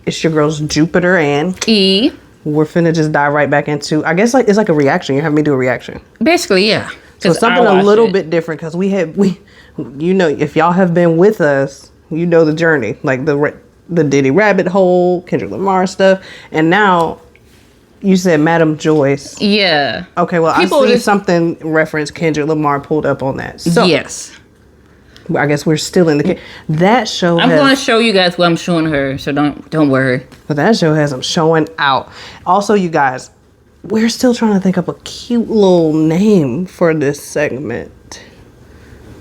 It's your girls Jupiter and E. We're finna just dive right back into, I guess like it's like a reaction. You're having me do a reaction. Basically, yeah. So something a little bit different because if y'all have been with us, you know the journey, like the Diddy rabbit hole, Kendrick Lamar stuff, and now you said Madam Joyce. Yeah. Okay, well I see something reference Kendrick Lamar pulled up on that. So yes. I guess we're still in the that show. I'm going to show you guys what I'm showing her, so don't worry. But that show has them showing out. Also, you guys, we're still trying to think of a cute little name for this segment.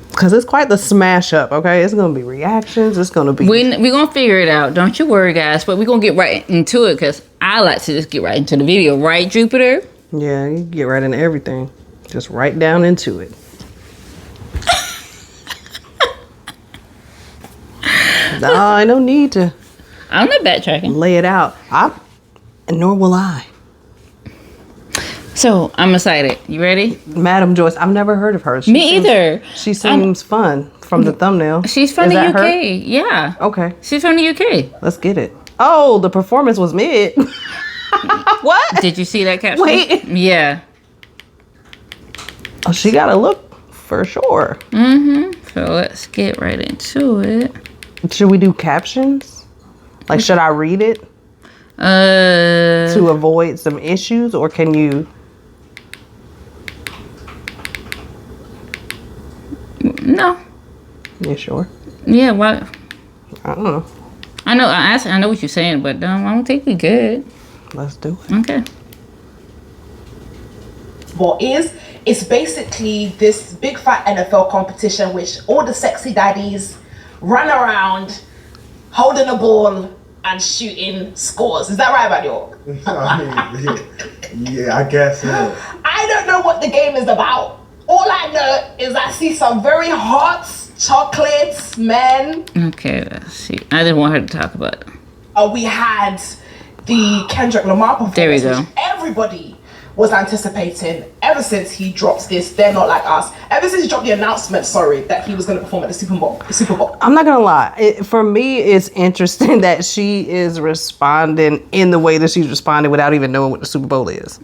Because it's quite the smash up, okay? It's going to be reactions. It's going to be... We're going to figure it out. Don't you worry, guys. But we're going to get right into it because I like to just get right into the video. Right, Jupiter? Yeah, you get right into everything. Just right down into it. I no need to... I'm not backtracking. Lay it out. Nor will I. So, I'm excited. You ready? Madam Joyce. I've never heard of her. Me either. She seems fun from the thumbnail. She's from the UK. Her? Yeah. Okay. She's from the UK. Let's get it. Oh, the performance was mid. What? Did you see that caption? Wait. Yeah. Oh, she got a look for sure. So, let's get right into it. Should we do captions? Like, should I read it? To avoid some issues, or can you? No. You sure? Yeah. What? I don't know. I know. I know what you're saying, but I don't think we good. Let's do it. Okay. What is? It's basically this big fat NFL competition, which all the sexy daddies run around holding a ball and shooting scores. Is that right, Mediocre? Yeah, I guess. Yeah. I don't know what the game is about. All I know is I see some very hot chocolates, men. Okay, let's see. I didn't want her to talk about it. We had the Kendrick Lamar performance. There we go. Which everybody was anticipating ever since he dropped this They're Not Like Us. Ever since he dropped the announcement, that he was going to perform at the Super Bowl. I'm not gonna lie. For me, it's interesting that she is responding in the way that she's responding without even knowing what the Super Bowl is.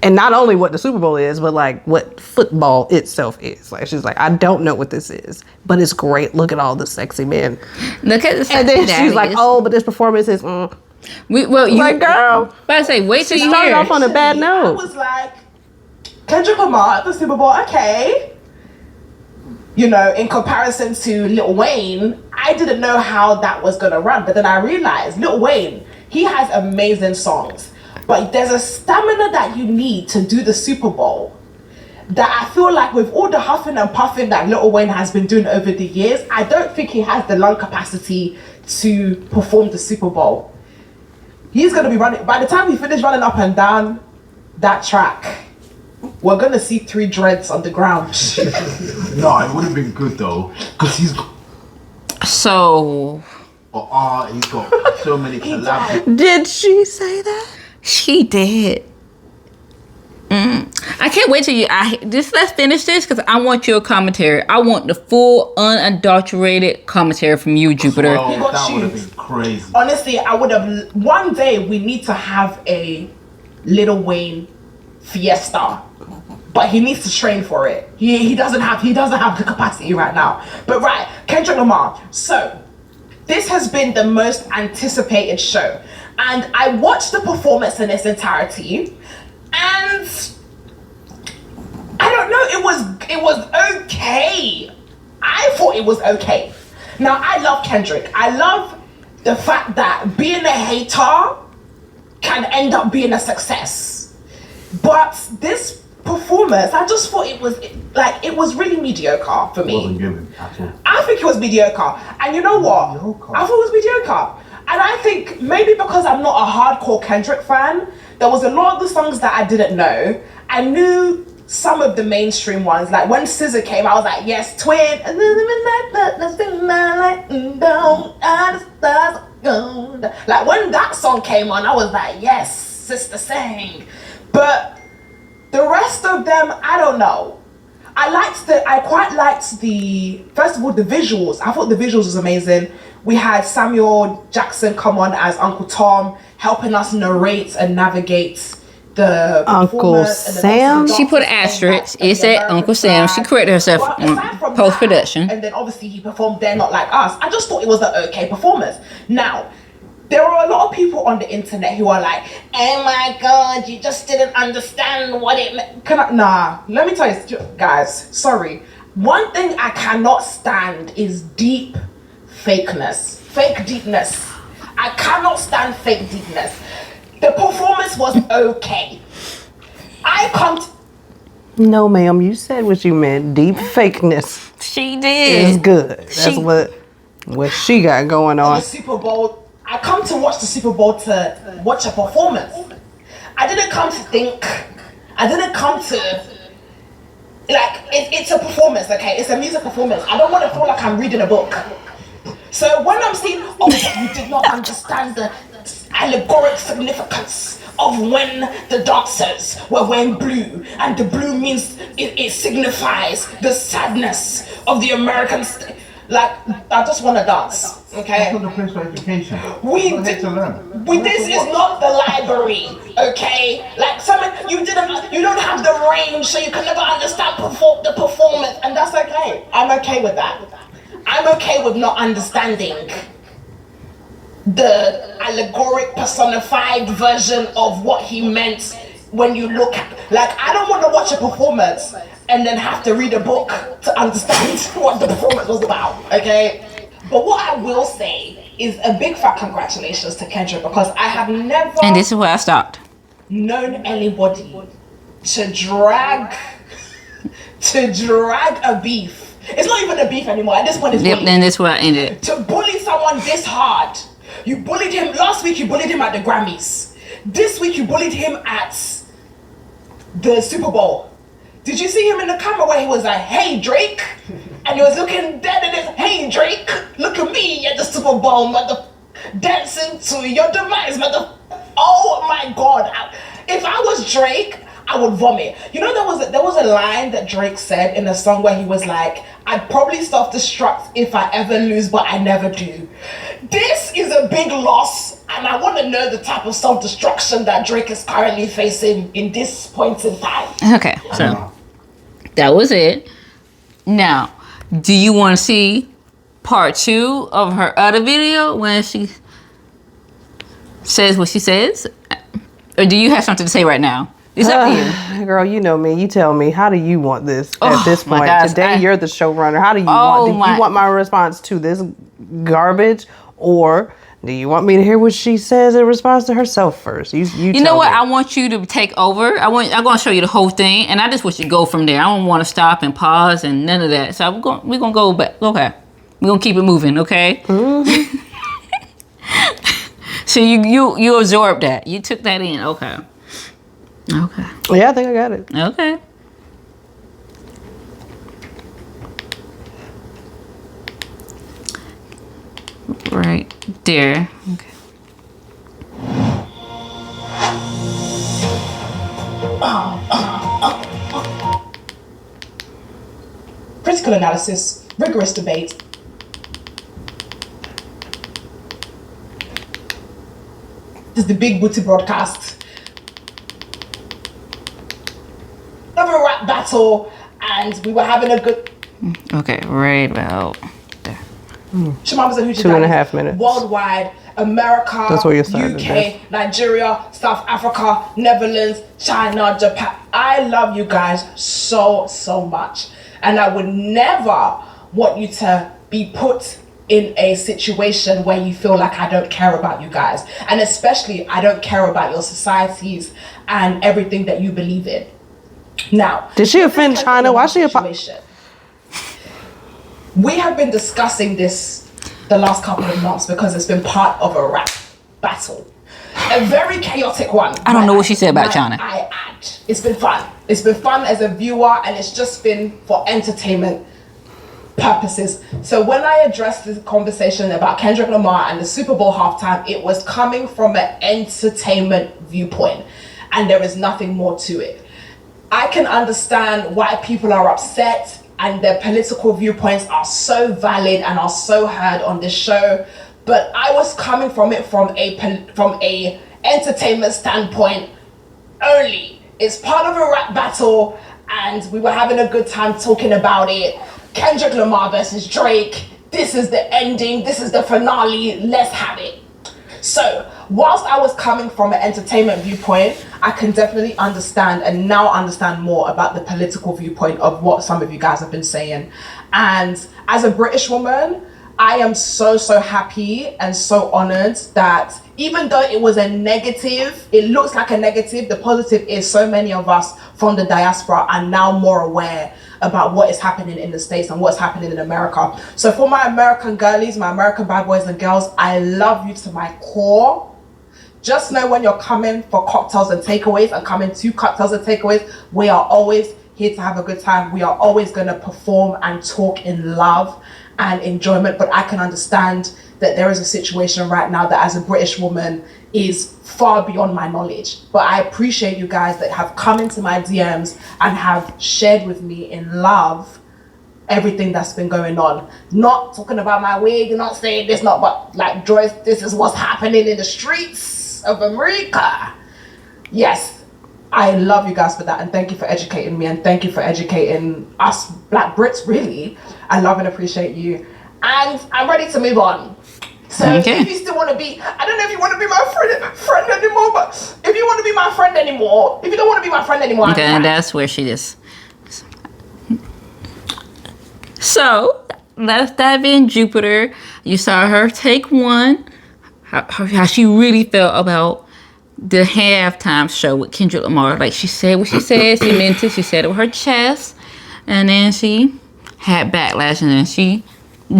And not only what the Super Bowl is, but like what football itself is. Like she's like, I don't know what this is, but it's great. Look at all the sexy men. Look at the and then she's like, oh, but this performance is. You like, girl. But I say, wait till you started hear. Off on a bad note. I was like, Kendrick Lamar at the Super Bowl, okay. You know, in comparison to Lil Wayne, I didn't know how that was gonna run. But then I realized Lil Wayne, he has amazing songs. But there's a stamina that you need to do the Super Bowl that I feel like with all the huffing and puffing that Lil Wayne has been doing over the years, I don't think he has the lung capacity to perform the Super Bowl. He's going to be running, by the time he finishes running up and down that track, we're going to see 3 dreads on the ground. No, it would have been good though, because he's got... So... he's got so many collabs. Did she say that? She did. I can't wait till you. Let's finish this because I want your commentary. I want the full, unadulterated commentary from you, Jupiter. Well, that would have been crazy. Honestly, I would have. One day we need to have a Lil Wayne fiesta, but he needs to train for it. He doesn't have the capacity right now. But right, Kendrick Lamar. So this has been the most anticipated show. And I watched the performance in its entirety, and I don't know, it was okay. I thought it was okay. Now, I love Kendrick. I love the fact that being a hater can end up being a success. But this performance, I just thought it was really mediocre for me. It wasn't given at all. I think it was mediocre. And you know what? Mediocre. I thought it was mediocre. And I think maybe because I'm not a hardcore Kendrick fan, there was a lot of the songs that I didn't know. I knew some of the mainstream ones. Like when SZA came, I was like, yes, twin. Like when that song came on, I was like, yes, sister sang. But the rest of them, I don't know. I quite liked the, first of all, the visuals. I thought the visuals was amazing. We had Samuel Jackson come on as Uncle Tom, helping us narrate and navigate the Uncle performance, and then Sam? obviously the She put an dancers came asterisk. back It as the said American Uncle Sam. She flag. corrected herself But aside from post-production. that, and then obviously he performed They're Not Like Us. I just thought it was an okay performance. Now, there are a lot of people on the internet who are like, oh my God, you just didn't understand what it meant. Nah, let me tell you, guys, sorry. One thing I cannot stand is deep fakeness. Fake deepness. I cannot stand fake deepness. The performance was okay. I come to... No, ma'am, you said what you meant. Deep fakeness She is did. good. That's what she got going the on. Super Bowl. I come to watch the Super Bowl to watch a performance. I didn't come to think. I didn't come to like it's a performance, okay? It's a music performance. I don't want to feel like I'm reading a book. So when I'm saying, oh, you did not understand the allegoric significance of when the dancers were wearing blue, and the blue means it signifies the sadness of the Americans. Like, I just want to dance, okay? That's not the place for education. We You're here did, to learn. this is not the library, okay? Like you don't have the range, so you can never understand the performance, and that's okay. I'm okay with that. I'm okay with not understanding the allegoric personified version of what he meant when you look at, like, I don't want to watch a performance and then have to read a book to understand what the performance was about, okay? But what I will say is a big fat congratulations to Kendrick, because I have never And this is where I stopped. known anybody to drag a beef. It's not even a beef anymore. At this point, it's Yep, bullying. and this is where I ended. To bully someone this hard. You bullied him last week. You bullied him at the Grammys. This week you bullied him at the Super Bowl. Did you see him in the camera where he was like, "Hey Drake," and he was looking dead at his, "Hey Drake, look at me at the Super Bowl, mother, dancing to your demise, mother." Oh my God! If I was Drake, I would vomit. You know, there was a line that Drake said in a song where he was like, "I'd probably self-destruct if I ever lose, but I never do." This is a big loss, and I want to know the type of self-destruction that Drake is currently facing in this point in time. Okay, so that was it. Now, do you want to see part 2 of her other video when she says what she says? Or do you have something to say right now? It's up to you. Girl, you know me. You tell me. How do you want this Oh, at this my point? gosh, Today, you're the showrunner. How do you Oh, want? Do my- you want my response to this garbage, or do you want me to hear what she says in response to herself first? You You know what? I want you to take over. I'm going to show you the whole thing, and I just want you to go from there. I don't want to stop and pause and none of that. So we're going to go back. Okay. We're going to keep it moving, okay? Mm-hmm. So you absorbed that. You took that in. Okay. Okay. Yeah, I think I got it. Okay. Right there. Okay. Critical analysis, rigorous debate. This is the Big Booty broadcast. Another rap battle, and we were having a good. Okay, right about there. Shemama's and 2.5 minutes. Worldwide, America, That's where you started, UK, Beth. Nigeria, South Africa, Netherlands, China, Japan. I love you guys so much, and I would never want you to be put in a situation where you feel like I don't care about you guys, and especially I don't care about your societies and everything that you believe in. Now, Did she offend China? Why she situation. We have been discussing this the last couple of months because it's been part of a rap battle. A very chaotic one. I don't know what she said about China. I add. It's been fun. It's been fun as a viewer, and it's just been for entertainment purposes. So when I addressed this conversation about Kendrick Lamar and the Super Bowl halftime, it was coming from an entertainment viewpoint, and there is nothing more to it. I can understand why people are upset and their political viewpoints are so valid and are so heard on this show. But I was coming from it from a entertainment standpoint only. It's part of a rap battle, and we were having a good time talking about it. Kendrick Lamar versus Drake. This is the ending. This is the finale. Let's have it. So, whilst I was coming from an entertainment viewpoint, I can definitely understand and now understand more about the political viewpoint of what some of you guys have been saying. And as a British woman, I am so happy and so honored that even though it was a negative, it looks like a negative, the positive is so many of us from the diaspora are now more aware about what is happening in the States and what's happening in America. So for my American girlies, my American bad boys and girls, I love you to my core. Just know when you're coming for cocktails and takeaways and coming to cocktails and takeaways, we are always here to have a good time. We are always going to perform and talk in love and enjoyment. But I can understand that there is a situation right now that as a British woman is far beyond my knowledge. But I appreciate you guys that have come into my DMs and have shared with me in love everything that's been going on. Not talking about my wig, not saying this, not, but like, Joyce, this is what's happening in the streets of America. Yes, I love you guys for that, and thank you for educating me, and thank you for educating us Black Brits, really. I love and appreciate you, and I'm ready to move on. So if you still want to be, I don't know if you want to be my friend anymore, but if you want to be my friend anymore, if you don't want to be my friend anymore, okay, that's where she is. So let's dive in. Jupiter, you saw her take one, how she really felt about the halftime show with Kendrick Lamar. Like, she said what she said, she meant it, she said it with her chest, and then she had backlash, and then she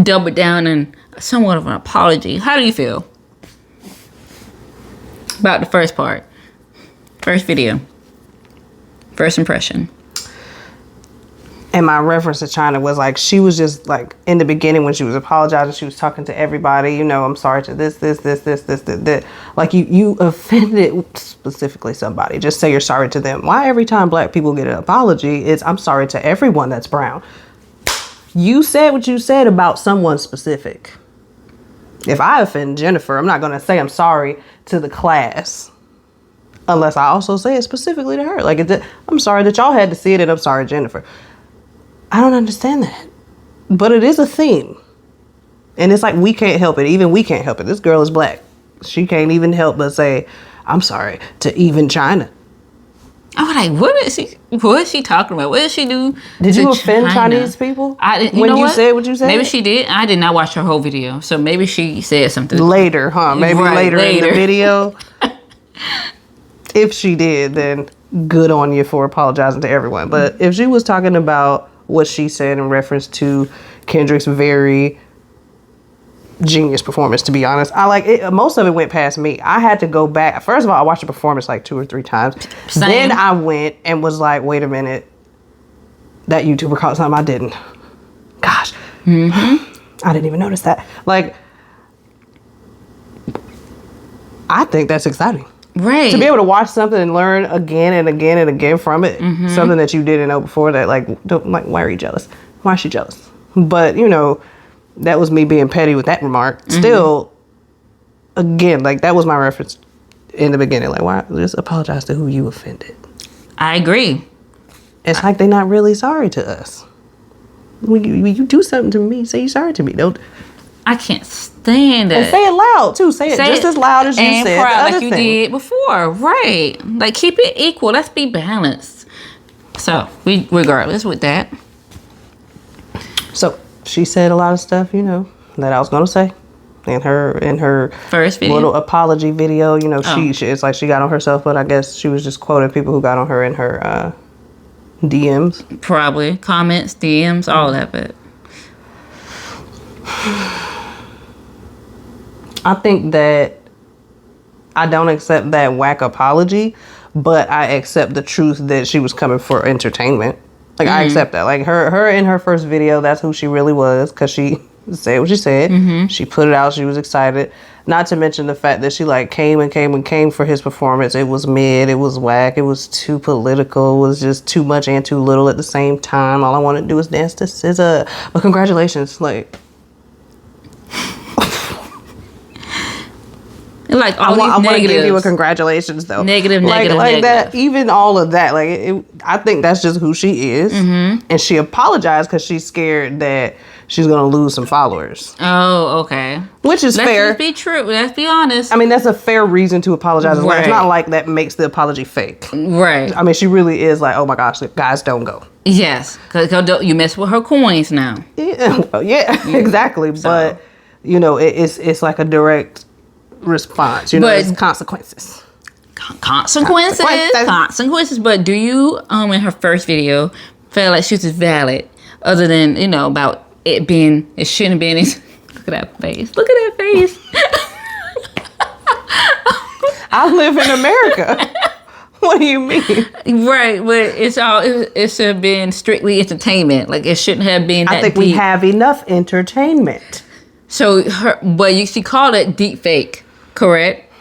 doubled down in somewhat of an apology. How do you feel about the first part? First video. First impression. And my reference to China was like, she was just like, in the beginning when she was apologizing, she was talking to everybody, you know, I'm sorry to this. Like, you offended specifically somebody. Just say you're sorry to them. Why every time Black people get an apology, it's I'm sorry to everyone that's brown? You said what you said about someone specific. If I offend Jennifer, I'm not going to say I'm sorry to the class unless I also say it specifically to her. Like, I'm sorry that y'all had to see it, and I'm sorry, Jennifer. I don't understand that. But it is a theme. And it's like, we can't help it. Even we can't help it. This girl is Black. She can't even help but say, I'm sorry to even China. I was like, what is she talking about? What did she do? Did you offend Chinese people? I didn't. When you said what you said? Maybe she did. I did not watch her whole video. So maybe she said something. Later, huh? Maybe later in the video. If she did, then good on you for apologizing to everyone. But if she was talking about what she said in reference to Kendrick's very genius performance, to be honest, I like it. Most of it went past me. I had to go back. First of all, I watched the performance like 2 or 3 times. Same. Then I went and was like, wait a minute, that YouTuber caught something I didn't. Gosh. I didn't even notice that. Like, I think that's exciting. Right. To be able to watch something and learn again and again and again from it, something that you didn't know before, that why are you jealous? Why is she jealous? But, you know, that was me being petty with that remark. Still, again, like, that was my reference in the beginning. Like, why just apologize to who you offended? I agree. It's like they're not really sorry to us. When you do something to me, say you're sorry to me. Don't. I can't stand it. And say it loud too. Say it just as loud as you and said. proud, the like you thing. did before, right? Like, keep it equal. Let's be balanced. So regardless with that. So she said a lot of stuff, you know, that I was gonna say in her First video? little apology video. You know, she it's like she got on herself, but I guess she was just quoting people who got on her in her DMs. Probably Comments, DMs, all that, but I think that I don't accept that whack apology, but I accept the truth that she was coming for entertainment. Like, I accept that. Like, her in her first video, that's who she really was, because she said what she said. She put it out. She was excited. Not to mention the fact that she like came for his performance. It was mid, it was whack, it was too political, it was just too much and too little at the same time. All I wanted to do was dance to SZA. But congratulations, like like all I want these to give you a negatives. Congratulations though. Negative, like negative. that. Even all of that. Like I think that's just who she is, and she apologized because she's scared that she's gonna lose some followers, Oh, okay. which is fair. Let's just be true. Let's be honest. I mean, that's a fair reason to apologize. It's Right. not like that makes the apology fake. Right. I mean, she really is like, oh my gosh, guys, don't go. Yes, because you mess with her coins now. Yeah, well, yeah, exactly. So. But it's like a direct response. But- There's consequences. Consequences. But do you, in her first video, feel like she was valid, other than about it shouldn't have been? Look at that face. Look at that face. I live in America. What do you mean? Right, but it should have been strictly entertainment. Like it shouldn't have been. That I think deep. we have enough entertainment. So she called it deep fake, correct?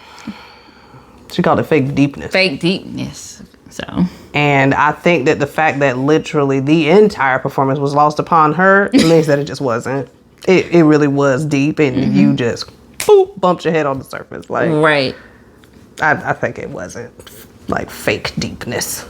She called it fake deepness. Fake deepness. So. And I think that the fact that literally the entire performance was lost upon her means that it just wasn't. It really was deep, and you just boop, bumped your head on the surface. Like Right. I think it wasn't like fake deepness.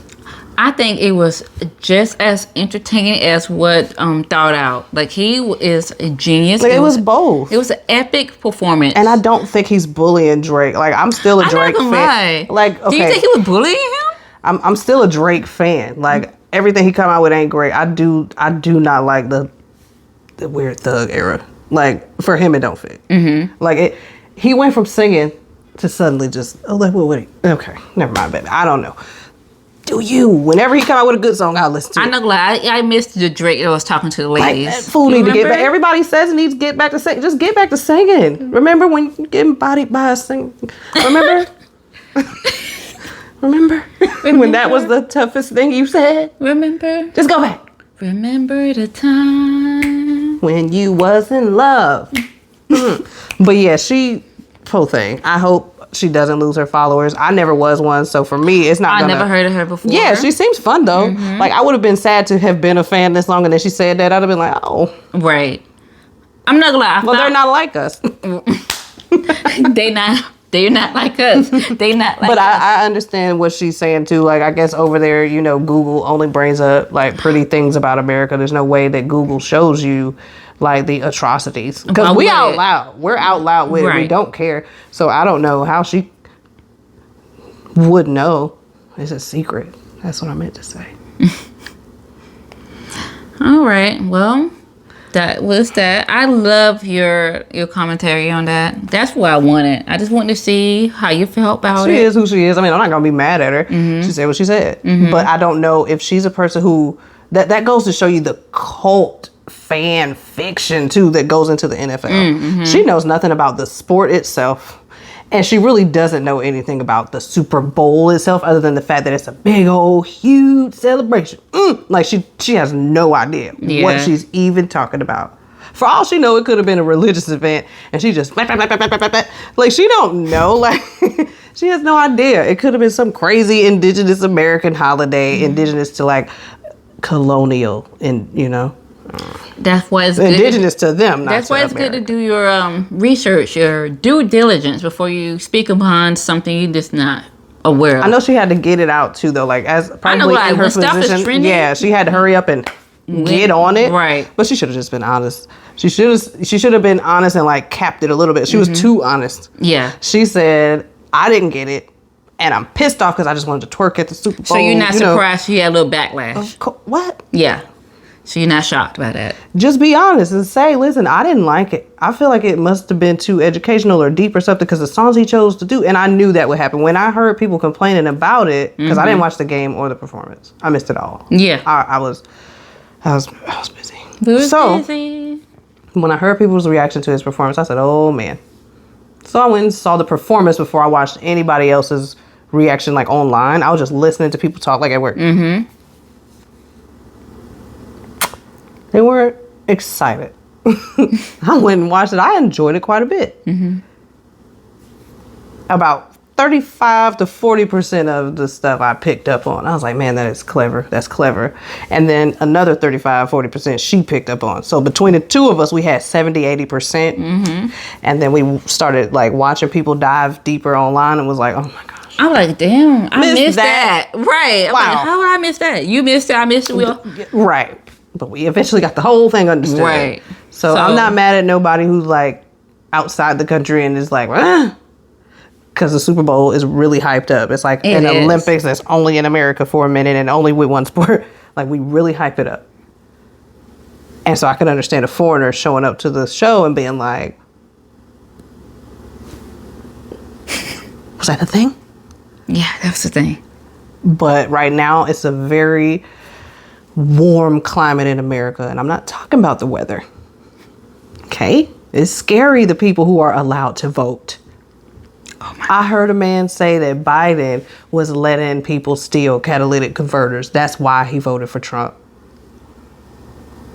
I think it was just as entertaining as what thought out. Like he is a genius. Like it was both. It was an epic performance. And I don't think he's bullying Drake. Like I'm still a Drake fan. Lie. Like okay, do you think he was bullying him? I'm still a Drake fan. Like everything he come out with ain't great. I do not like the weird thug era. Like for him it don't fit. Mm-hmm. Like he went from singing to suddenly just okay, never mind, baby. I don't know. Do you? Whenever he come out with a good song, I'll listen to it. I'm not glad. I missed the Drake that was talking to the ladies. Like, that fool need to get back. Everybody says he needs to get back to singing. Just get back to singing. Remember when you getting bodied by a singer? Remember? Remember? When that was the toughest thing you said? Remember? Just go back. Remember the time when you was in love. But yeah, poor thing. I hope she doesn't lose her followers. I never was one, so for me, it's not. I never heard of her before. Yeah, she seems fun though. Mm-hmm. Like I would have been sad to have been a fan this long, and then she said that I'd have been like, oh, right. I'm not gonna lie. Well, they're not like us. They're not like us. They not like But us. I understand what she's saying too. Like I guess over there, Google only brings up like pretty things about America. There's no way that Google shows you like the atrocities because we out loud. We're out loud with it. We don't care. So I don't know how she would know. It's a secret. That's what I meant to say. All right. Well, that was that. I love your commentary on that. That's what I wanted. I just wanted to see how you felt about it. She is who she is. I mean, I'm not gonna be mad at her. She said what she said. But I don't know if she's a person who that goes to show you the cult fan fiction too that goes into the NFL. She knows nothing about the sport itself. And she really doesn't know anything about the Super Bowl itself other than the fact that it's a big old huge celebration. Like she has no idea what she's even talking about. For all she know, it could have been a religious event and she just like she don't know. Like she has no idea. It could have been some crazy indigenous American holiday, indigenous to like colonial and That's why it's good. Indigenous to them. That's why it's good to do your research, your due diligence before you speak upon something you're just not aware of. I know she had to get it out too, though. Like as probably like, in her when stuff is position, trending, yeah, she had to hurry up and get on it. Right. But she should have just been honest. She should have been honest and like capped it a little bit. She was too honest. Yeah. She said, "I didn't get it, and I'm pissed off because I just wanted to twerk at the Super Bowl." So you're not surprised she had a little backlash? What? Yeah. So you're not shocked by that? Just be honest and say, listen, I didn't like it. I feel like it must have been too educational or deep or something because the songs he chose to do. And I knew that would happen. When I heard people complaining about it, because I didn't watch the game or the performance. I missed it all. Yeah. I was busy. Busy. When I heard people's reaction to his performance, I said, oh man. So I went and saw the performance before I watched anybody else's reaction like online. I was just listening to people talk like at work. They weren't excited. I went and watched it. I enjoyed it quite a bit. about 35 to 40% of the stuff I picked up on. I was like, man, that is clever. That's clever. And then another 35, 40% she picked up on. So between the two of us, we had 70, 80%. Mm-hmm. And then we started like watching people dive deeper online and was like, oh my gosh. I'm like, damn, I missed that. Right. I'm Wow. like, how would I miss that? You missed it. I missed it. Right. But we eventually got the whole thing understood. Right. So I'm not mad at nobody who's like outside the country and is like, because the Super Bowl is really hyped up. It's like an Olympics that's only in America for a minute and only with one sport. Like, we really hype it up. And so I can understand a foreigner showing up to the show and being like, was that the thing? Yeah, that's the thing. But right now, it's a very warm climate in America. And I'm not talking about the weather. Okay? It's scary, the people who are allowed to vote. I heard a man say that Biden was letting people steal catalytic converters. That's why he voted for Trump.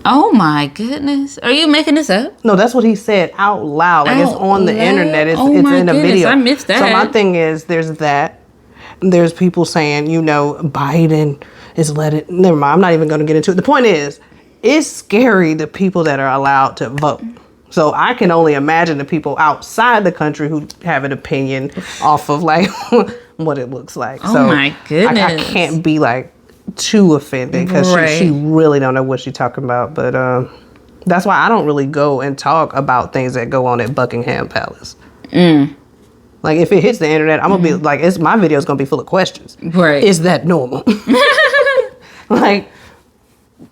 Oh my goodness. Are you making this up? No, that's what he said out loud. Like, it's on the internet. It's Oh my in a goodness, video. I missed that. So my thing is, there's that. There's people saying, Biden is letting... Never mind, I'm not even going to get into it. The point is, it's scary, the people that are allowed to vote. So I can only imagine the people outside the country who have an opinion off of like what it looks like. Oh so my goodness. I can't be like too offended because she really don't know what she's talking about. But that's why I don't really go and talk about things that go on at Buckingham Palace. Like, if it hits the internet, I'm gonna be like, my video is gonna be full of questions. Right. Is that normal? Like,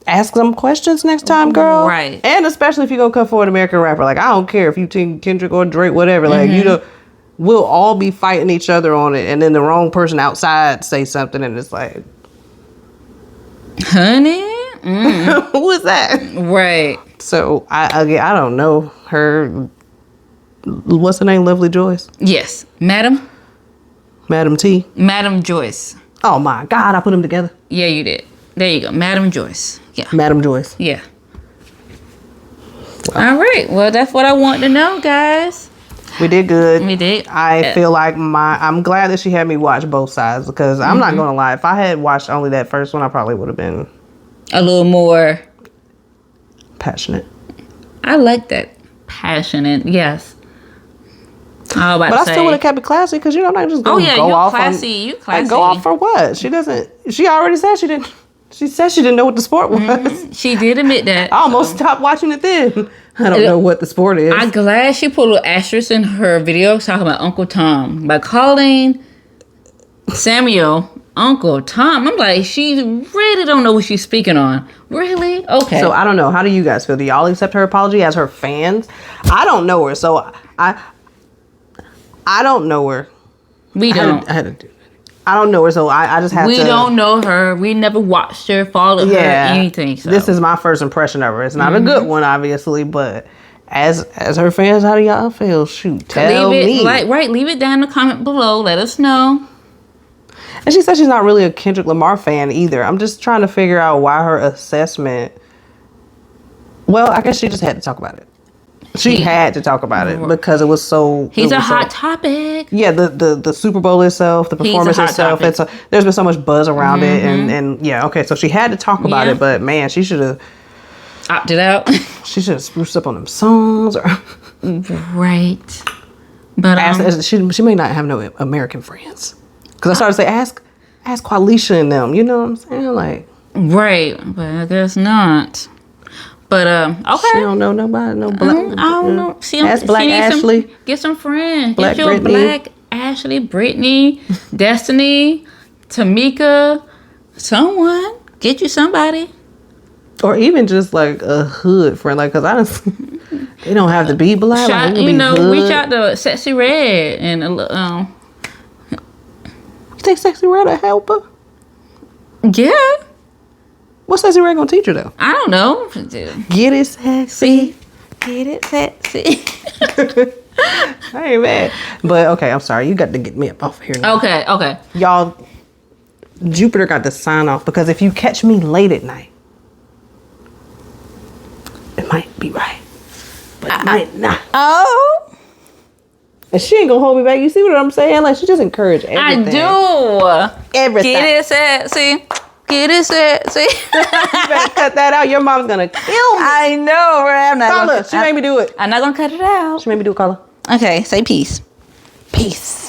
ask some questions next time, girl. Right. And especially if you go come for an American rapper. Like, I don't care if you think Kendrick or Drake, whatever. Like, we'll all be fighting each other on it. And then the wrong person outside say something and it's like, honey? who is that? Right. So, I don't know her. What's her name? Lovely Joyce? Yes. Madam T? Madam Joyce. Oh, my God. I put them together. Yeah, you did. There you go. Madam Joyce. Yeah. Madam Joyce. Yeah. All right. Well, that's what I want to know, guys. We did good. We did. I feel like I'm glad that she had me watch both sides because I'm not going to lie. If I had watched only that first one, I probably would have been a little more passionate. I like that. Passionate. Yes. But I still would have kept it classy because I'm not just going to go off classy. You classy. Like, go off for what? She already said she didn't. She said she didn't know what the sport was. She did admit that. I almost stopped watching it then. I don't know what the sport is. I'm glad she put a little asterisk in her video talking about Uncle Tom. By calling Samuel Uncle Tom, I'm like, she really don't know what she's speaking on. Really? Okay. So I don't know. How do you guys feel? Do y'all accept her apology as her fans? I don't know her, so I don't know her. We don't. I don't know her, so I just have to... We don't know her. We never watched her, followed her, anything. So. This is my first impression of her. It's not a good one, obviously, but as her fans, how do y'all feel? Shoot, tell me. Leave it down in the comment below. Let us know. And she said she's not really a Kendrick Lamar fan either. I'm just trying to figure out why her assessment... Well, I guess she just had to talk about it. She had to talk about it because it was so... He's a hot topic. Yeah, the Super Bowl itself, the performance itself. There's been so much buzz around it. And yeah, okay, so she had to talk about it, but man, she should have... opted out. She should have spruced up on them songs. Right. But she may not have no American friends. Because I started to say, ask Qualisha and them. You know what I'm saying? Like... Right, but I guess not. But okay. She don't know nobody. No black. I don't know. Ask Black Ashley. Get some friends. Black Get your Brittany. Black Ashley, Brittany, Destiny, Tamika, someone. Get you somebody. Or even just like a hood friend, like, cause they don't have to be black. Reach out to Sexy Red and You think Sexy Red will help her? Yeah. What's Sexy Red gonna teach her though? I don't know. Get it sexy. Get it sexy. I ain't mad. But okay, I'm sorry. You got to get me up off here now. Okay. Y'all, Jupiter got to sign off because if you catch me late at night, it might be right. But it might not. Oh. And she ain't gonna hold me back. You see what I'm saying? Like, she just encourage everything. I do. Everything. Get it sexy. Get it sexy. You better cut that out. Your mom's gonna kill me. I know, right? I'm not Carla, gonna, she made me do it. I'm not gonna cut it out. She made me do it, Carla. Okay, say peace. Peace.